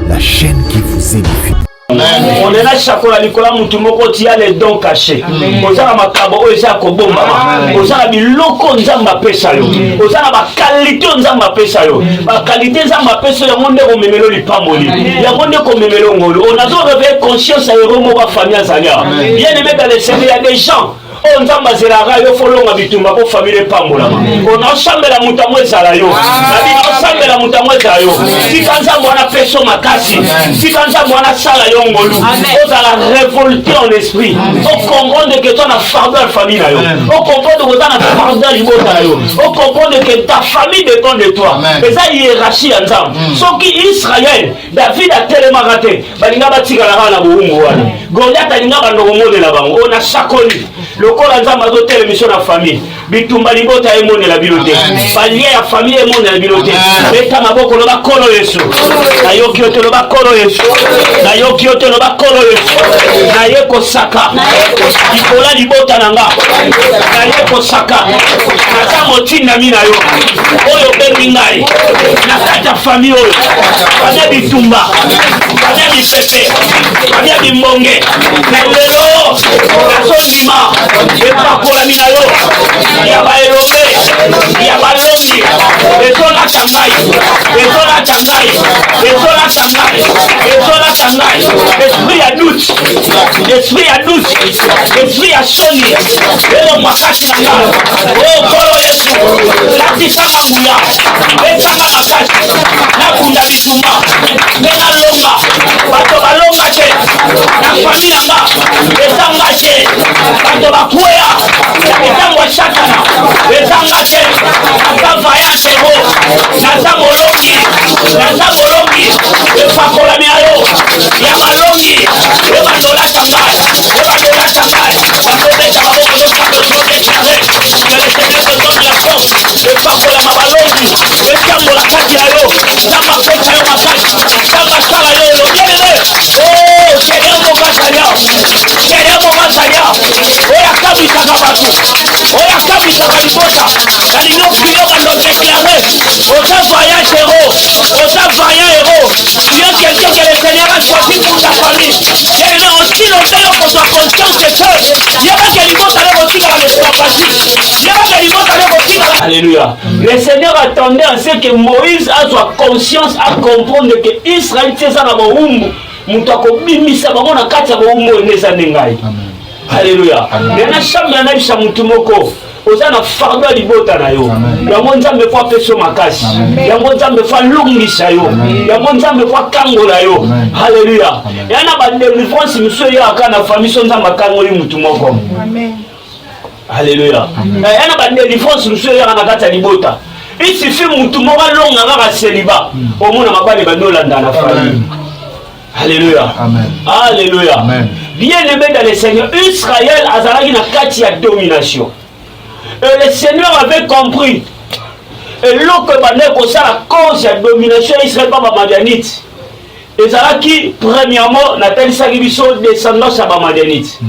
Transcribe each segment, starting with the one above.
la chaîne qui vous édifie. On est là chaque fois Nicolas Mutumoko qui a les dons cachés. Aux a ma cabo oza kobomba. Aux a biloko nzamba pesa yo. Aux a ma qualité nzamba pesa yo. Ma qualité nzamba pesa yo monde ko memelo lipamoli. Ya monde ko memelo ngolo. On a besoin de réveiller conscience à Romo ba famille Zania. Bien aimé dans les Seigneur, il y a des gens on nzamba zelaka yo folonga bitumba ko famille pambola. On ensemble la mutamwe zala yo. Na ensemble la mutamwe zala yo. Si kanza mwana peso makasi. Si kanza mwana sala yo ngolu. On a la révolté en esprit. On comprend que toi na fardeau famille na yo. On comprend que toi na fardeau libota yo. On comprend que ta famille dépend de toi. Et ça hiérarchie ensemble. Sauf qu'Israël, David a tellement raté. Balinga batika la na buungu wana. Goliath alinga bandoko modela bango. On a chacoli. Le corps ensemble a telle mission la famille. Bitumba libota e monde la biloté. Palier ya famille e monde la biloté. Beta maboko no bakolo Yesu. Na yoki oto no bakolo Yesu. Na yoki oto no bakolo Yesu. Na yeko saka. Ikola libota nanga. Na yeko saka. Na ta motina mina yo. Oyo bengi ngai. Na kata famille oyo. Banya bitumba. Banya bipepe. Banya bimbonge. Na lelo. Na sondima. Epakola mina yo. Ya ba elombe. Ya ba longi. Etola tangai. Etola tangai. Etola tangai. Etola tangai. Esprit à doute. Esprit à doute. Esprit à soni. Elo makasi nanga. Oh kolo Yesu. Latika manguya. Etanga makasi. Nakunda bitumba. Mena longa. Bato balonga te. Na famille nanga. Etanga te. Bato bakuya. Etanga satana. Etanga te. Naza vaya zero. Naza molongi. Naza molongi. Epakola miayo. Ya malongi. Ebandola tanga. Ebandola tanga. Bakobeta baboko yosako zodeklare. Que le Seigneur te donne la force. Epakola mabalongi. Etambola kati na yo. Tamba pesa yo makasi. Tamba sala yo yo. Oh, Seigneur mokasanya. Seigneur mokasanya. Oya kabisaka batu. Oya kabisaka libota. Kalino kilo kando déclaré. Osa vaillant héros. Osa vaillant héros. Tu es quelqu'un que le Seigneur a choisi pour ta famille. Et non, aussi longtemps qu'on soit conscient que il y a pas que libota le motif à l'esclavage. Il y a pas que libota le motif à... Alléluia. Le Seigneur attendait à ce que Moïse a soit conscience à comprendre que Israël c'est ça dans mon umbu. Mutako bimisa bango na kati ya umbu neza ndengai. Alléluia. Yana shamba na bisha mutumoko. Oza na fardo libota na yo. Yango nzambe kwa peso makasi. Yango nzambe kwa lungisa yo. Yango nzambe kwa kangola yo. Alléluia. Yana ba délivrance monsieur yo akana famille so nzamba kangoli mutumoko. Amen. Alléluia. Yana ba délivrance monsieur yo akana kati libota. Il suffit mutumoko longa ngaka célibat. Omona mabale banolanda na famille. Alléluia. Amen. Alléluia. Amen. Bien aimé dans le Seigneur, Israël a zalaki na kati ya domination. Et le Seigneur avait compris. Et l'autre bandait comme ça la cause de la domination Israël par Madianite. Et zalaki premièrement n'a tel sacrifice descendance à Madianite.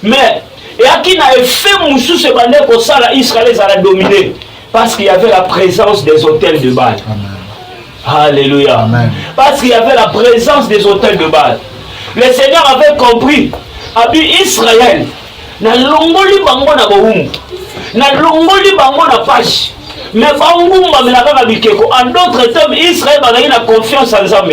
Mais et à qui n'a fait moussou ce bandait comme ça la Israël a dominé parce qu'il y avait la présence des hôtels de Baal. Amen. Alléluia. Amen. Parce qu'il y avait la présence des hôtels de Baal. Le Seigneur avait compris. Abi Israël. Na longoli bango na bohumbu. Na longoli bango na pache. Mais bangumba melaka bikeko. En d'autres termes, Israël a na confiance en Nzambe.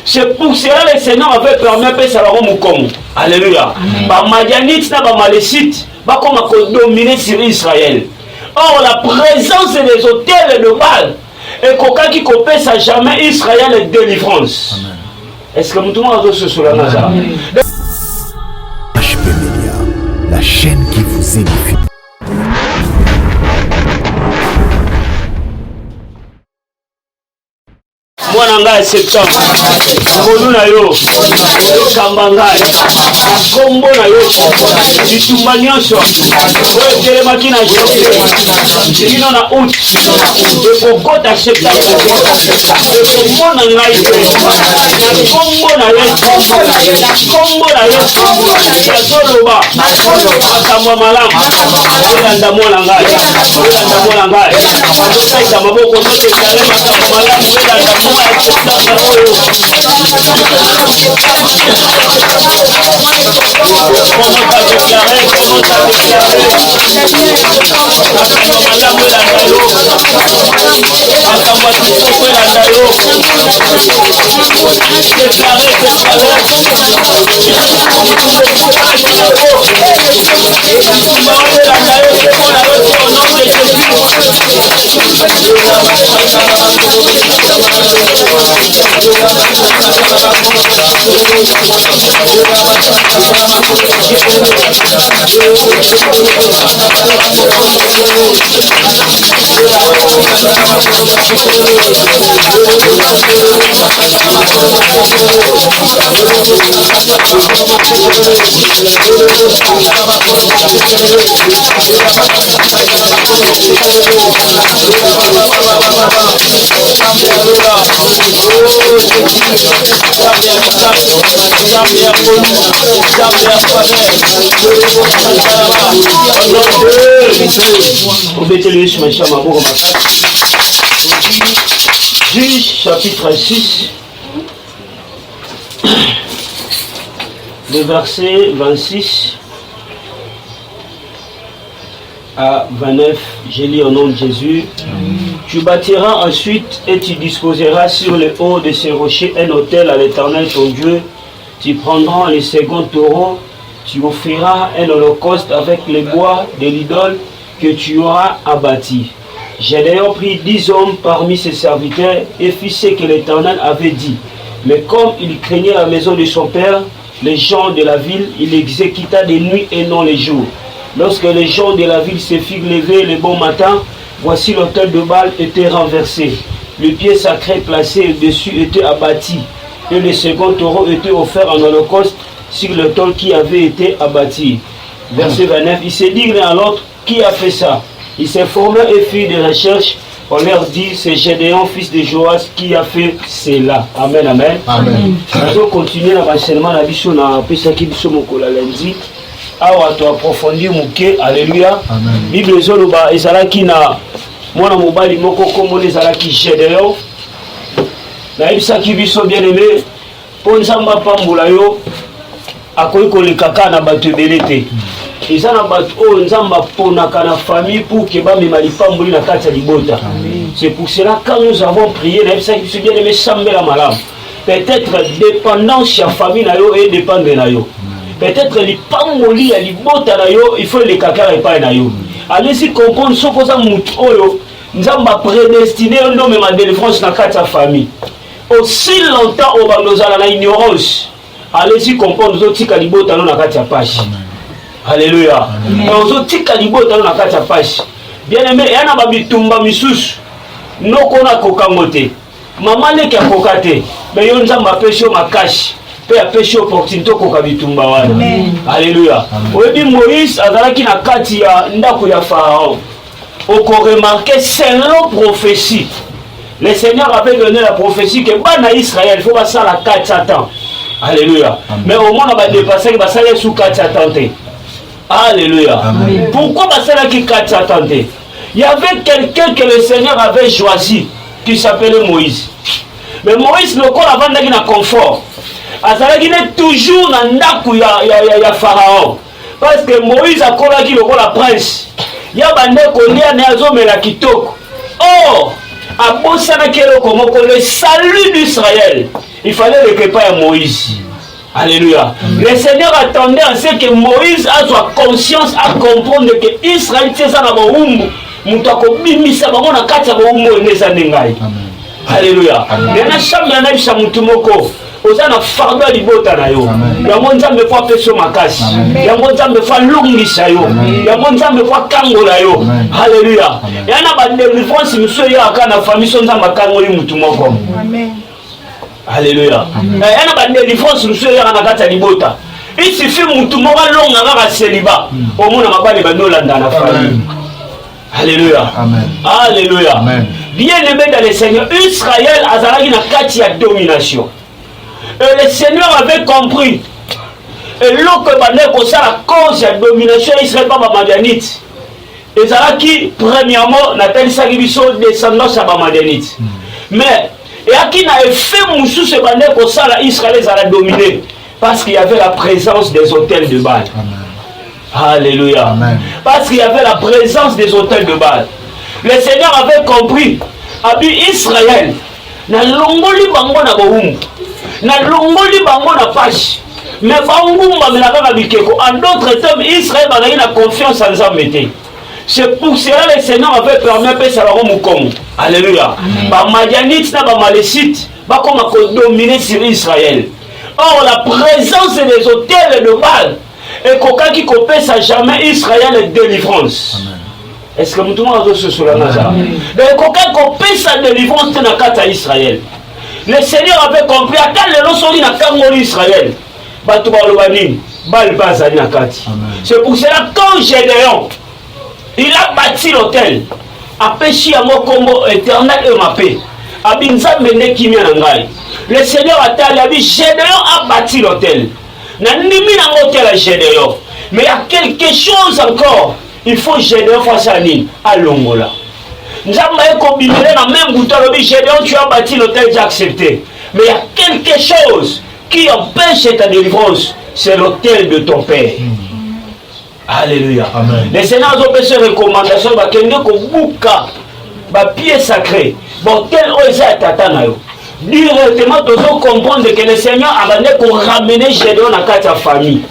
C'est pour cela que le Seigneur avait permis de faire ça mukongo. Alléluia. Ba Madianites na ba Malécites ba comme dominer sur Israël. Or la présence des hôtels de Baal et quelqu'un qui copie ça jamais Israël est délivrance. Amen. Est-ce que nous devons avoir ce sur la NASA? HP Media, la chaîne qui vous édifie. Mwana ngai septembre kolu na yo kamba ngai kombo na yo bitumba nyonso oyo telemaki na joke lino na out ekokota septembre ekomona ngai na kombo na ye yazoloba makambo ya malamu oyanda mwana ngai azokaisa maboko zoteklare makambo malamu oyanda mwana Juge chapitre 6, le verset 26 à 29, je lis au nom de Jésus. Tu bâtiras ensuite et tu disposeras sur le haut de ces rochers un autel à l'Éternel ton Dieu. Tu prendras les seconds taureaux, tu offriras un holocauste avec les bois de l'idole que tu auras abattu. Gédéon prit 10 hommes parmi ses serviteurs et fit ce que l'Éternel avait dit. Mais comme il craignait la maison de son père, les gens de la ville, il exécuta de nuit et non les jours. Lorsque les gens de la ville se firent lever le bon matin, voici l'autel de Baal était renversé. Le pied sacré placé dessus était abattu. Et le second taureau était offert en holocauste sur l'autel qui avait été abattu. Verset 29, il se dit l'un à l'autre, qui a fait ça? Ils se formèrent et firent des recherches. On leur dit, c'est Gédéon, fils de Joas, qui a fait cela. Amen, amen. Amen. Nous allons continuer l'enseignement de la Bible, on a appris Bisso Mokola lundi. Awa to approfondir muke, alléluia. Bible zoloba ezalaki na mwana mobali moko kombo ezalaki Gédéon. Na ibisaki biso bien aimé, po nzamba pambola yo akoki kolekaka na bato ebele te. Eza na bato oyo nzamba ponaka na famille pour que bamema lipamboli na kati ya libota. C'est pour cela quand nous avons prié na ibisaki biso bien aimé sambela malamu. Peut-être dépendance ya famille na yo et dépendre na yo. Peut-être les pangoli ya libota na yo, il faut les kakara epai na yo. Allez-y comprendre ce que ça mout oyo, nzamba prédestiné ndo même ma délivrance na kati ya famille. Aussi longtemps au bandozala na ignorance. Allez-y comprendre zo tika libota na kati ya page. Alléluia. Zo tika libota na kati ya page. Bien aimé, yana ba bitumba misusu. Noko na kokangote. Mama leki akokate. Mais yo nzamba pesho makashi. Pe apeshe opportunité koka bitumba wana. Alléluia. Oyebi Moïse azalaki na kati ya ndako ya Pharaon. Oko remarquer selon prophétie. Le Seigneur avait donné la prophétie que bana Israël faut pas ça la 400 ans. Alléluia. Mais au moins on va dépasser que ça sous 400 ans. Alléluia. Pourquoi ça qui 400 ans? Il y avait quelqu'un que le Seigneur avait choisi qui s'appelait Moïse. Mais Moïse le corps avant d'aller dans confort. Azalaki toujours na ndaku ya Pharaon parce que Moïse akolaki lokola prince ya bandeko lia na azomela kitoko. Or abosana keloko moko le salut d'Israël il fallait le préparer à Moïse. Alléluia. Le Seigneur attendait à ce que Moïse a soit conscience à comprendre que Israël c'est ça na boumbu mutako bimisa bango na kati ya boumbu neza ndengai. Alléluia. Yana shamba na bisha mutumoko ozana fardo libota na yo. Yango nzambe kwa peso makasi. Yango nzambe kwa lungisa yo. Yango nzambe kwa kangola yo. Alléluia. Yana ba délivrance miso ya kana famille so nzamba kangoli mutu moko. Amen. Alléluia. Yana ba délivrance miso ya kana kata libota. Il suffit mutu moko longa ngaka celibat. Omona mabale banolanda na famille. Alléluia. Amen. Alléluia. Amen. Bien aimé dans le Seigneur, Israël azalaki na kati ya domination. Et le Seigneur avait compris. Et l'autre bandait pour ça la cause de la domination Israël par Madianite. Et ça qui premièrement n'a pas dit ça qui sont descendants à Madianite. Mais Et à qui n'a effet moussou se bandé pour ça, Israël les a dominés. Parce qu'il y avait la présence des hôtels de Baal. Alléluia. Amen. Parce qu'il y avait la présence des hôtels de Baal. Le Seigneur avait compris. Abi Israël. Na longoli bango na bohum. Na longoli bango na pache. Mais bangumba melaka bikeko. En d'autres termes, Israël a eu la confiance en Zambété. C'est pour cela que le Seigneur avait permis de faire Moukongo. Alléluia. Ba Madianites na ba Malécites ba comme dominer sur Israël. Or la présence des hôtels de Baal et coca qui copesse à jamais Israël et délivrance. Est-ce que nous tout le monde se souvient de ça? Et coca copesse à délivrance dans la carte à Israël. Le Seigneur avait compris à tel le nom na Kangoli Israël. Batu ba lobani Baal bazani na kati. C'est pour cela quand Gédéon il a bâti l'hôtel. Apéchi à mon combo éternel et ma paix. Abinza mene kimia nangai. Le Seigneur a dit Gédéon a bâti l'hôtel. Nanimi na hôtel à Gédéon. Mais il y a quelque chose encore. Il faut Gédéon face à Nîmes. À Longola. Nous avons combiné dans le même bouton. Gédéon, tu as bâti l'hôtel, j'ai accepté. Mais il y a quelque chose qui empêche ta délivrance. C'est l'hôtel de ton Père. Alléluia. Amen. Les Seigneurs ont fait ces recommandations. Pied sacré. Bon, tel est tatanayo. Directement, nous devons comprendre que le Seigneur a demandé pour ramener Gédéon dans la famille.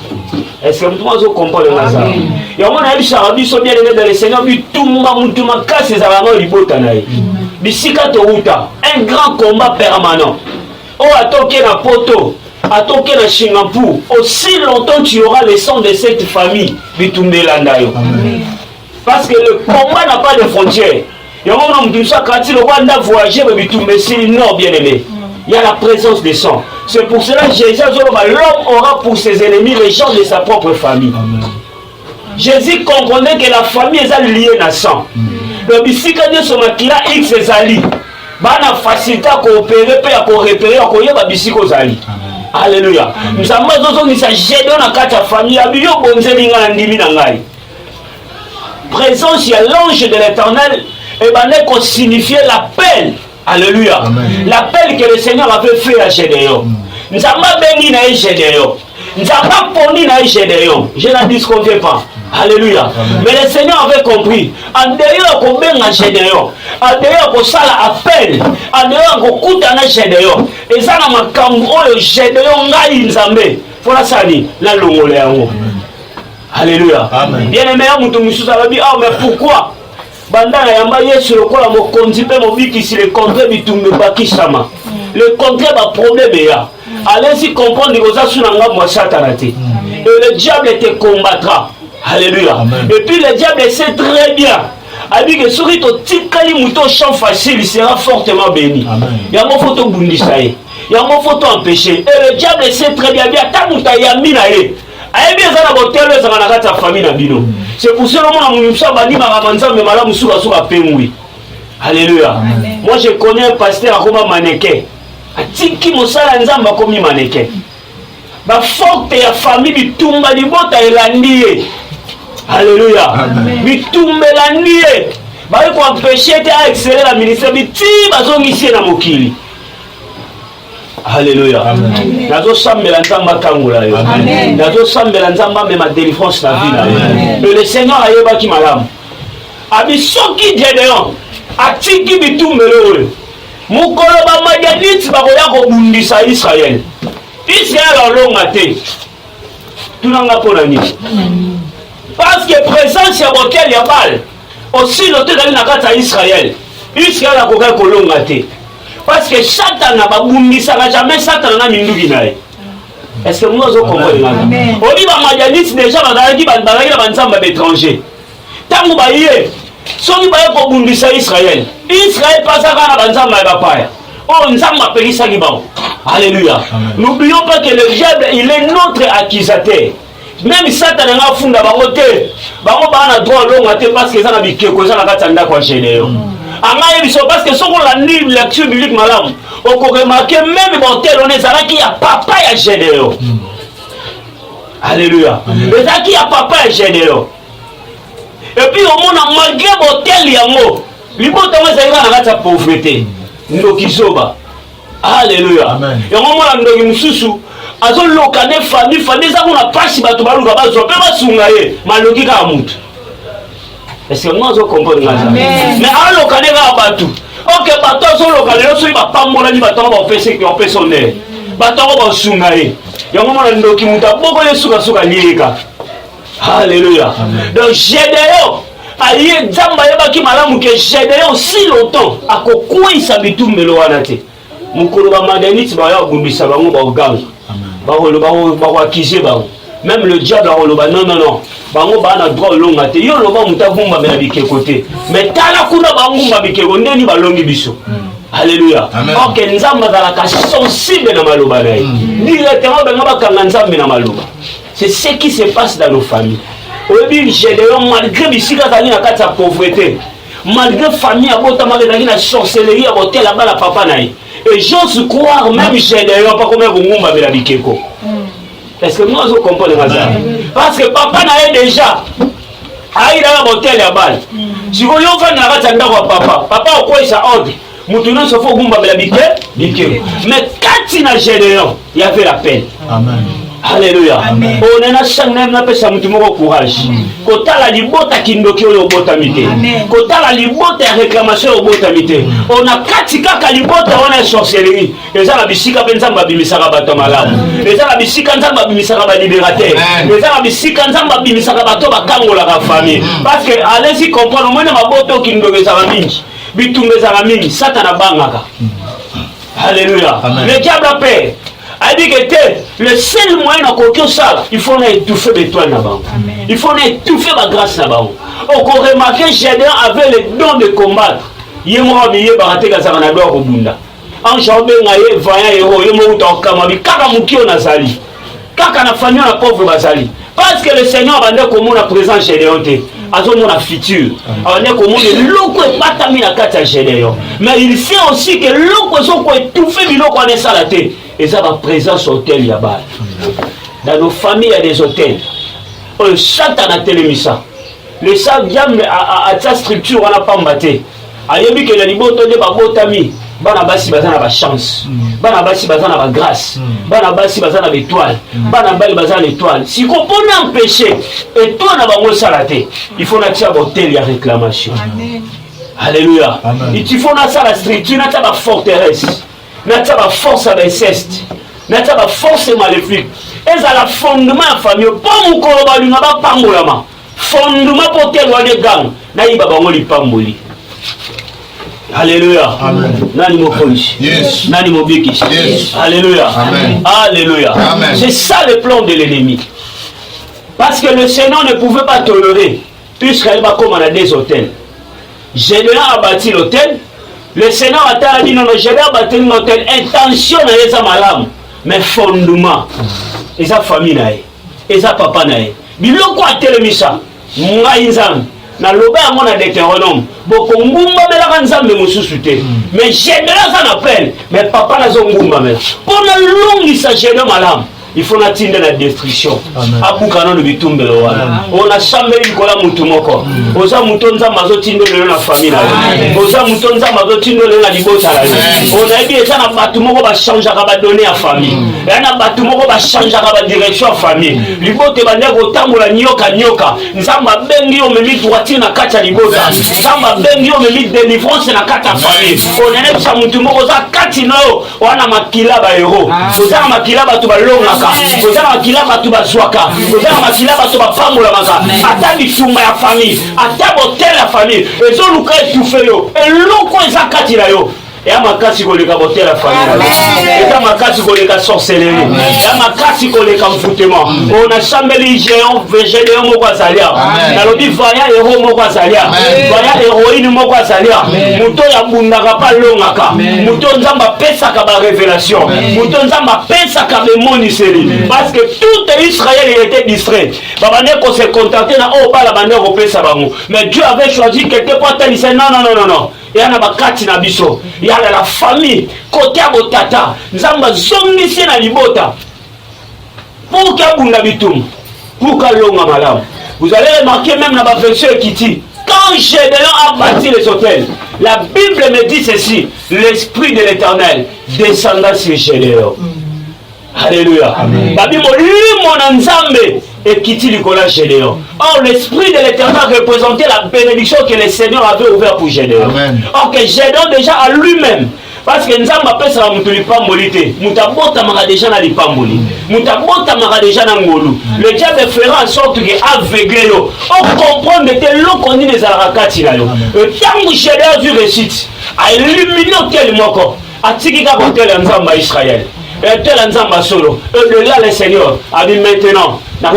Est-ce que nous devons comprendre ça? Et on a dit ça, on a dit bien dans le Seigneur, un grand combat permanent. Oh, attaqué la poto. Attaqué la Singapour, aussi longtemps tu auras le sang de cette famille, parce que le combat n'a pas de frontières. Il y a un homme qui a voyagé, non, bien aimé. Il y a la présence des sang. C'est pour cela que Jésus, l'homme aura pour ses ennemis les gens de sa propre famille. Amen. Jésus comprenait que la famille est liée à sang. Le bisika de son makila X est ali. Bana facilité à coopérer, à repérer, à coller ma bisiko zali. Alléluia. Nous avons besoin de Gédéon dans la famille. Présence, il y a l'ange de l'Éternel et qu'on signifiait l'appel. Alléluia. L'appel que le Seigneur avait fait à Gédéon. Nous avons béni à Gédéon. Nous avons poni à Gédéon. Je ne disconviens pas. Alléluia. Mais le Seigneur avait compris. En dehors qu'on béni à Gédéon. En dehors qu'on ça l'appel. En dehors qu'on coûte à Gédéon. Et ça n'a pas comme Gédéon n'a eu Nzambe. Voilà ça dit. La longole. Alléluia. Bien aimé, mais pourquoi? Bandana yamba yesu lokola mokonzi pe mobiki si le contre bitumbe bakisama. Le contre ba problème ya. Allez-y comprendre que ça sous nanga moi satanate. Et le diable te combattra. Alléluia. Et puis le diable sait très bien. A dit que souris to tikali muto champ facile, il sera fortement béni. Il y a mon photo bundisaye. Il y a mon photo empêché. Et le diable sait très bien bien ta muta yambi na ye. C'est pour cela que alléluia. Moi je connais un pasteur comme mannequin. Atiki mosala nzamba comme mannequin. Ba forte ya famille bitumba libota elandi. Alléluia. Bitumba elandi. Ba ko empêcher ta exceller la ministère biti bazongisi na mokili. Alléluia. Nazo sambela nzamba kangola yo. Nazo sambela nzamba me ma délivrance na vie. Et le Seigneur a yeba ki malam. Abi soki Gédéon atiki bitumbelo. Mukolo ba Madianite ba koya ko bundisa Israël. Israël olonga te. Tunanga pona ni. Parce que présence ya bokel ya Baal aussi l'autre dans la carte à Israël. Israël a koka kolonga te. Parce que Satan n'a pas boumbi, ça n'a jamais Satan n'a mis nous. Est-ce que nous avons compris? On dit que Madianite déjà, on a dit que l'étranger. Tant que vous voyez, si vous voyez que boumbi ça Israël, Israël passe à la banzamba et bapaya. Oh, nous avons appelé ça. Alléluia. N'oublions pas que le diable, il est notre accusateur. Même Satan n'a pas fondé à côté. On a droit à l'homme parce que ça n'a pas été que ça n'a pas été parce que si on a lu la lecture biblique, madame, on peut remarquer même on est qui a papa et Gédéon. Alléluia. Et ça qui a papa et Gédéon. Et puis au monde malgré l'hôtel yango, l'hypothèse est dans la pauvreté. Nous qui soba. Alléluia. Et on m'a dit mususu azo lokane famille ça qu'on a pas si bato baluka bazo pe basunga ye maloki ka mutu. Est-ce que moi je comprends ça? Mais à lokane ka bato. OK bato azo lokane so ba pambola ni bato ba opese ki opese onne. Bato ba sunga ye. Yango m'a ndoki muta boko ye suka lieka. Alléluia. Donc Gédéon aye nzamba yebaki malamu ke Gédéon si longtemps akokwisa bitumbelo wana te. Mukolo ba madaniti ba ya bundisa bango ba oganga. Ba akiser bango. Même le diable a roloba non. Bango ba na droit longa te. Yo loba mutavumba mena bikeko te. Mais tala kuna bangumba bikeko ndeni balongi biso. Alléluia. OK nzamba za ka sensible na maloba na ye. Directement benga ba kanga nzambe na maloba. C'est ce qui se passe dans nos familles. Obi Gédéon malgré bisika zali na kati ya pauvreté. Malgré famille à botama zali na sorcellerie à botel là-bas la papa na ye. Et j'ose croire même Gédéon pas comme ngumba bela bikeko. Est-ce que moi je comprends le hasard? Parce que papa na ye déjà aïda la botel ya bal. Si vous yo fa na kati ndako papa au quoi ça ordre. Mutuno se faut ngumba bela bikeko. Mais quand il a Gédéon, il y avait la peine. Amen. Alléluia. On est na changement na pesa mutu moko courage. Kota la libota kindoki oyo bota mité. Kota la libota ya réclamation oyo bota mité. On a katika ka libota on a sorcellerie. Eza la bisika penza babimisaka bato malamu. Eza la bisika nzamba bimisaka ba libérateur. Eza la bisika nzamba bimisaka bato bakangola ka famille. Parce que allez-y comprendre moi na maboto kindoki za mingi. Bitumbeza za mingi satana bangaka. Alléluia. Le diable a peur. A dit que le seul moyen à coquer ça, il faut étouffer les toiles là-bas. Il faut étouffer la grâce là-bas. On peut remarquer Gédéon avait le don de combattre. Il y a un millier baraté Gazarana d'or au Bunda. En jambé, il vaillant héros, il y a un kamabi, kakamuki on a sali. Kaka na famille na pauvre bazali. Parce que le Seigneur a dit comment on a présent Gédéon. Azo mon futur. On est comme le loko est pas terminé à 4 Gédéon. Mais il sait aussi que loko sont quoi étouffé biloko on est salaté. Et ça va présence hôtel là-bas. Dans nos familles il y a des hôtels. On chante à la télémissa. Le sang diam à sa structure on a pas mbaté. Ayebi que le liboto de babotami. Bana basi bazana ba chance. Bana basi bazana ba grâce. Bana basi bazana ba étoile. Bana bali bazana étoile. Si qu'on peut empêcher et toi na bango salaté, il faut na tia hôtel ya réclamation. Amen. Alléluia. Il faut na ça la structure na ta ba forteresse. Na ta ba force à inceste. Na ta ba force maléfique. Et ça la fondement ya famille. Pas mu koloba linga ba pangolama. Fondement hôtel wa de gang. Na yiba bango li pamboli. Alléluia. Nani mokonji. Yes. Nani mobiki. Yes. Alléluia. Amen. Alléluia. Amen. C'est ça le plan de l'ennemi. Parce que le Seigneur ne pouvait pas tolérer Israël va comme on a des hôtels. Gédéon a bâti l'hôtel. Le Seigneur a dit non, Gédéon a bâti l'hôtel. Intention na yeza malam, mais fondement. Et sa famille na ye. Et sa papa na ye. Biloko a telemisa. Ngai nzambe. Na loba yango na Deutéronome boko ngumba melaka nzambe mosusu te mais Gédéon ça n'appelle mais papa nazo ngumba mela pona longisa Gédéon malamu il faut n'atteindre la destruction. Abukana no bitumbelo wana. Ona sambeli kola mutu moko. Oza mutonza mazotindo lelo na famille na yo. Oza mutonza mazotindo lelo na libota la yo. Ona ebi eza na batu moko ba changer ka ba donner à famille. Ya na batu moko ba changer ka ba direction à famille. Libote bande ko tambola nyoka. Nzamba bengi yo memi droitier na kata libota. Nzamba bengi yo memi délivrance na kata famille. Ona ne bisa mutu moko za kati no wana makila ba hero. Oza makila ba to ba longa. Oza makila batu bazwaka. Oza makila batu bapambola maka. Ata bisumba ya famille, ata botel ya famille. Ezo luka etufe yo. Eloko eza kati na yo. Ya makasi koleka botel ya famille. Ya makasi koleka sorcellerie. Ya makasi koleka mfutema. On a chambeli Gédéon moko azalia. Na lobi vaya héros moko azalia. Vaya héroïne moko azalia. Muto ya bundaka pa longaka. Muto nzamba pesa ka ba révélation. Muto nzamba pesa ka be moniseri. Parce que tout Israël il était distrait. Babane ko se contenter na o bala bande ko pesa bango. Mais Dieu avait choisi quelqu'un pour tenir non. Il y a bakati na biso. Il y a la famille côté abotata. Nzamba zongisi na libota. Pour kabunda bitum. Pour kalonga malam. Vous allez remarquer même dans la version qui dit quand Gédéon a bâti les hôtels, La Bible me dit ceci, l'Esprit de l'Éternel descendra sur Gédéon. Alléluia. Babi molimo na nzambe ekiti likola Gédéon. Or l'Esprit de l'Éternel représentait la bénédiction que le Seigneur avait ouverte pour Gédéon. Or que Gédéon déjà à lui-même, parce que nzambe apesa mutu lipamboli te, mutu abotamaka déjà na lipamboli, mutu abotamaka déjà na ngolu. Le diable fera en sorte que aveugle yo, on comprend que l'on dit les arakati na yo. Tangu Gédéon du réussite, a éliminé tel moko, a tiki ka kotel nzambe Israël. Et tel nzamba solo. Et là, le Seigneur a dit maintenant, il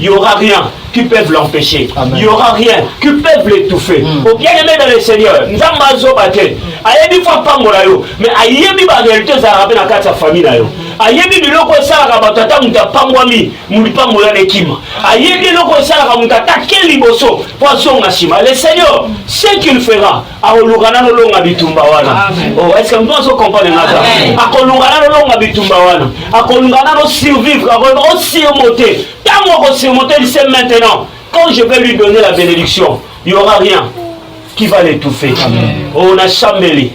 n'y aura rien qui peut l'empêcher. Il n'y aura rien qui peut l'étouffer. Au bien aimé dans le Seigneur, nzamba zobate. Ayebi fois pas molayo, mais ayebi ba réalité za rabé na kata famille na yo. Ayebi biloko sala ba tata muta pangwami, mulipa molane kima. Ayebi biloko sala ba muta takeli boso, poisson ngashima. Le Seigneur, ce qu'il fera, a olugana no longa bitumba wana. Oh, est-ce que nous devons comprendre ça? Akolungana no longa bitumba wana. Akolungana no survivre, akolungana surmonter. Tant qu'on surmonter, il sait maintenant, quand je vais lui donner la bénédiction, il n'y aura rien qui va l'étouffer. On a chambeli.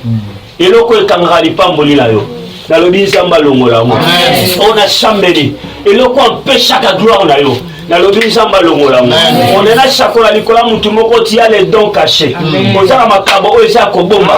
Et l'autre est kangali pamboli la yo. Dans le bizamba longola. On a chambeli. Et l'autre empêche chaque gloire la yo. Dans le bizamba longola. On est là chaque fois l'ikola mutumoko tia les dons cachés. On a ma kabo oza kobomba.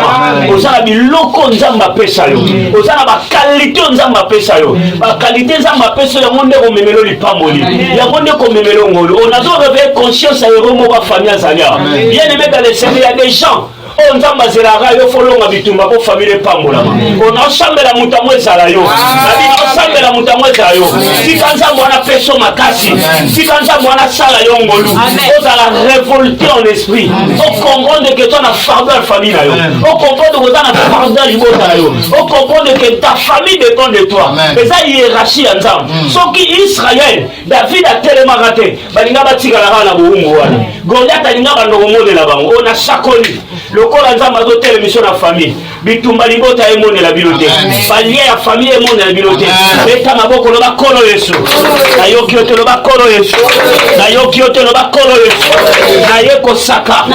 On a biloko nzamba pesa yo. On a ma qualité nzamba pesa yo. Ma qualité nzamba pesa yo monde ko memelo lipamboli. Ya monde ko memelo ngolo. On a dû réveiller conscience à Romo ba famille Zalia. Bien aimé dans le Seigneur, il y a des gens on nzamba zelaka yo folonga bitumba ko famille pambola. On a chambela mutamo ezala yo. Abi on chambela mutamo ezala yo. Si kanza mwana peso makasi. Si kanza mwana sala yo ngolu. On a la révolté en esprit. On comprend que toi na fardeau famille na yo. On comprend que toi na fardeau libota na yo. On comprend que ta famille dépend de toi. Et ça hiérarchie ensemble. Soki Israël, David a tellement raté. Balinga batika la na boumou wana. Goliath alinga bandoko modela bango. On a chakoli. Le corps nzamba zo telle mission na famille bitumba libota emone la bilote balie ya famille emone la bilote eta maboko lo bakolo Yesu na yoki ote lo bakolo Yesu na yoki ote lo bakolo Yesu na yeko saka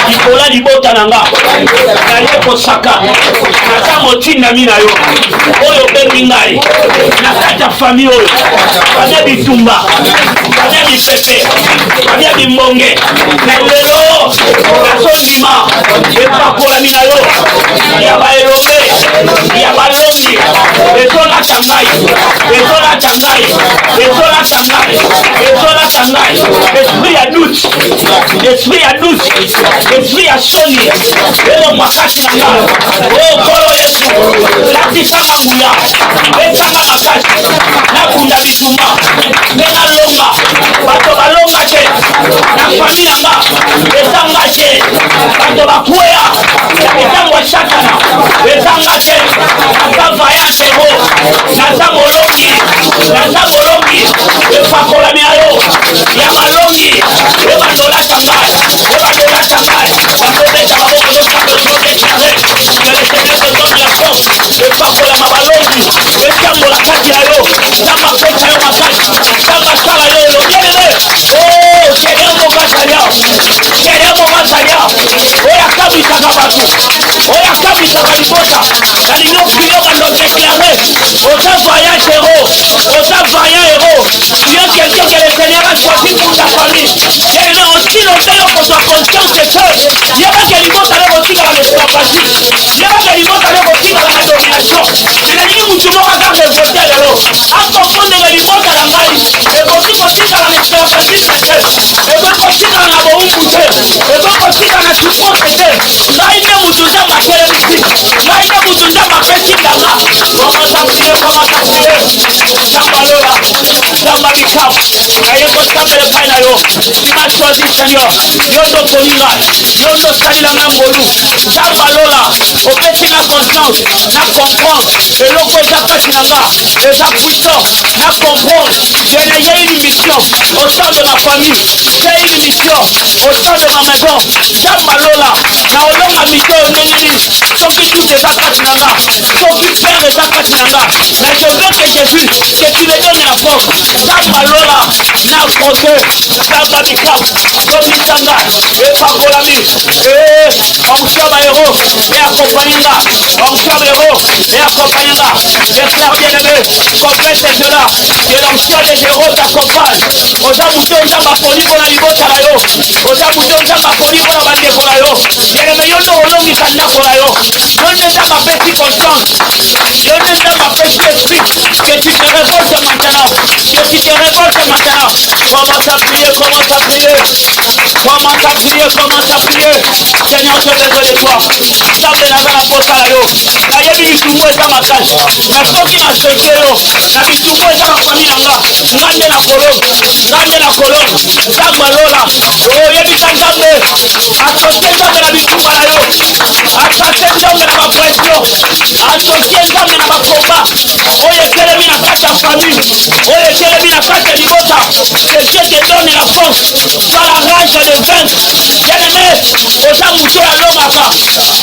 ikola libota nanga na yeko saka na ta motinda mina yo oyo bengi ngai na kata famille oyo bana bitumba bana bipepe bana bimbonge na lelo na sondima epakola mina yo ya baelombe ya balongi ezola tangai ezola tangai ezola tangai ezola tangai esprit ya doute esprit ya doute esprit ya soni elo makasi na nga o kolo Yesu latisanga nguya etanga makasi nakunda bitumba mena longa bato balonga te na famille nanga ezanga te bato bakwea etangwa satana ezanga te akavaya tero naza molongi epakolami na yo ya malongi ebandola tangai bapebeta maboko zodeklare epakolama balongi etambola kati na yo nambapesa yo makasi nambasala yo elobielele Seigneur mokasalia oyakabisaka bato oyakabisaka libota na lilokilo bazodeklare oza vaillant héros oza vaillant héros tu es quelqu'un que le Seigneur a choisi pour ta famille et non aussi longtemps qu'on soit conscient que yebaka libota le kotikala na esclavage yebaka libota le kotikala na domination elingi mutu moko aka revolte lelo akompondela libota na ngai ekoki kotikala na esclavagisme te ekoki kotikala na bowumbu te ekoki kotikala na souffrance te ngai nde mutu nzambe atelemisi ngai nde mutu nzambe apesinganga komata prie nzambalola nzamba bikamu naye kosambela epai na yo tima choisi Seigneur yo nde oponi ngai yo nde osalilanga ngolu nzambalola opesinga conscience na comprendre eloko eza pasi na nga eza puissant na comprendre j'ai une mission au sein de ma famille j'ai une mission au sein de ma maison nzambalola na olonga mission ndenge nini soki tout eza kati na nga soki père eza kati na nga mais je veux que Jésus que tu me donnes la force nzambalola na projet zamba bikabu zomisanga epakolami onction bahéros eakompagninga onction bahéros eakompagninga déclare bien-aimé complète cela que l'onction des héros t'accompagne oza mutu ozanga poni mpona libota na yo oza mutu ozanga poni mpona bandeko na yo bien-aimé yo nde olongisa ndako na yo yo nde nzambe apesi conscience yo nde nzambe apesi esprit que tu te révoltes maintenant que tu te révoltes maintenant commence à prier commence à prier commence à prier commence à prier Seigneur j'ai besoin de toi nzambe naza na posa na yo nayebi bitumbu eza makasi mais soki nasocie yo na bitumbu eza na fami na nga nga nde na kolonge nga nde na kolonge nzambe alola oyebisa nzambe asocie nzambe na bitumba na yo asocie nzambe na bapression asocie nzambe na bakomba oyo etelemi na kati ya famille oyo etelemi na kati ya libota que Dieu te donne la force par la rage de vaincre bien-aimé oza mutu alongaka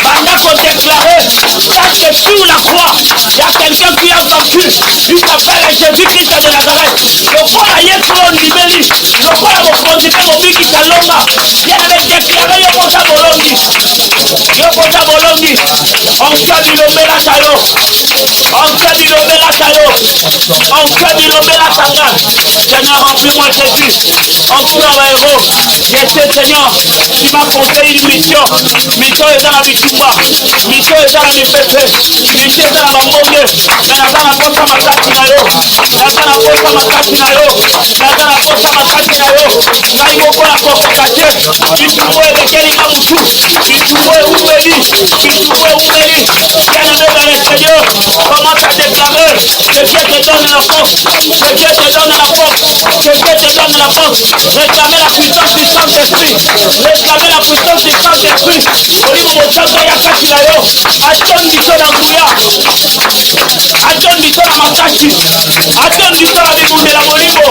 banda kodéclare parce que sur la croix il y a quelqu'un qui a vaincu il s'appelle Jésus-Christ de Nazareth lokola ye mpo ondimeli lokola mokonzi mpe mobikisa longa bien-aimé déclare yo koza bolongi onction bilombelaka yo onction bilombelaka yo onction bilombelakanga Seigneur remplis-moi Jésus remplis-moi bahéros je sais Seigneur tu m'as confié une mission eza na bitumba mission eza na mipepe mission eza na bambonge me naza na posa makasi na yo naza na posa makasi na yo naza na posa makasi na yo ngai moko nakokoka te bitumbu elekelinga mutu bitumbu eumeli bien-aimé vers le Seigneur commence à déclarer que Dieu te donne la force que Dieu te donne la force que Dieu te donne la force réclamez la puissance du Saint-Esprit réclamez la puissance du Saint-Esprit olimo mosanto ya kati na yo atoni biso na nguya atoni biso na makasi atoni biso na bibundela molimo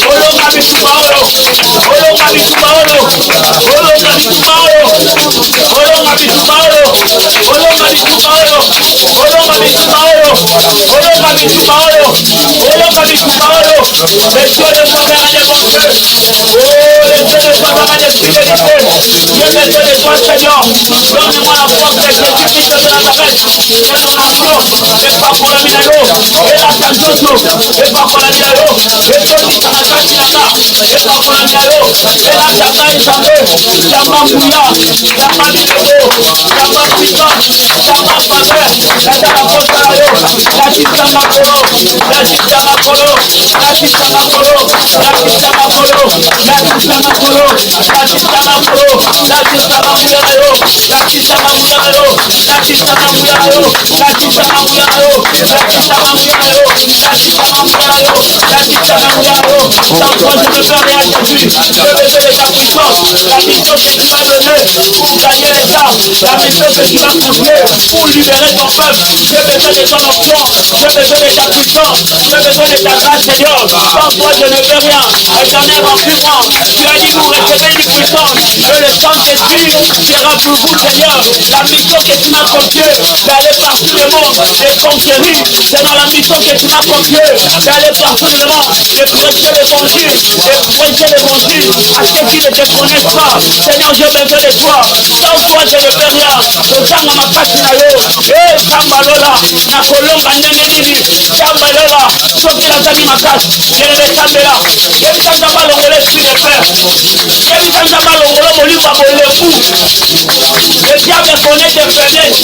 olonga bitumba oyo olonga bitumba oyo olonga bitumba oyo olonga bitumba oyo olonga bitumba oyo olonga bitumba oyo olonga bitumba oyo olonga bitumba oyo les cieux de toi vers les morts les cieux de toi vers les fidélités j'ai besoin de toi Seigneur donne-moi la force de Jésus-Christ de Nazareth donne mon action epakolami na yo elata nzoto epakolami na yo etondisa na kati na nga epakolami na yo elata ngai nzambe yamba nguya yamba mileko yamba puissance yamba faveur naza na posa na yo lakisanga kolo lakisanga kolo lakisanga kolo lakisanga kolo lakisanga kolo lakisanga kolo lakisanga nguya na yo lakisanga nguya na yo lakisanga nguya na yo lakisanga nguya na yo lakisanga nguya na yo lakisanga nguya na yo lakisanga nguya na yo sans toi je ne peux rien Jésus je veux de ta puissance la mission que tu m'as donnée pour gagner les âmes la mission que tu m'as confiée pour libérer ton peuple j'ai besoin de ton onction j'ai besoin de ta puissance j'ai besoin de ta grâce Seigneur sans toi je ne peux rien éternel remplis-moi tu as dit vous recevez une puissance et le Saint-Esprit sera pour vous Seigneur la mission que tu m'as confiée d'aller partout le monde et conquérir c'est dans la mission que tu m'as confiée d'aller partout le monde et prêcher l'évangile à ceux qui ne te connaissent pas Seigneur j'ai besoin de toi sans toi je ne peux rien ozanga makasi na yo nzambe alola nakolonga ndenge nini nzambe alola soki nazangi makasi elele sambela yebisa nzambe alongola esprit de peur yebisa nzambe alongola molimo ya bolembu le diable connaît tes faiblesses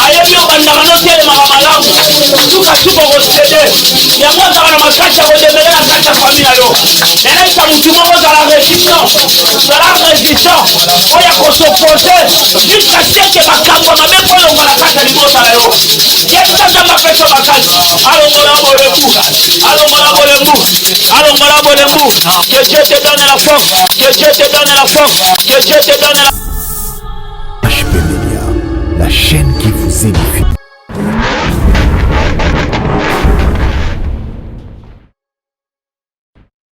ayebi obandaka notelemaka malamu sukasuka okosede yango ozala na makasi ya kodemele na kati ya fami na yo elesa motu moko ozala résistant oyo akosopose jusqu'à ce que makambo mabe kolonga na kati ya libota na yo yebisa nzambe apesa makasi alongola bolembu que Dieu te donne la force que Dieu te donne la force que Dieu te donne la HB Media, la chaîne qui vous édifie.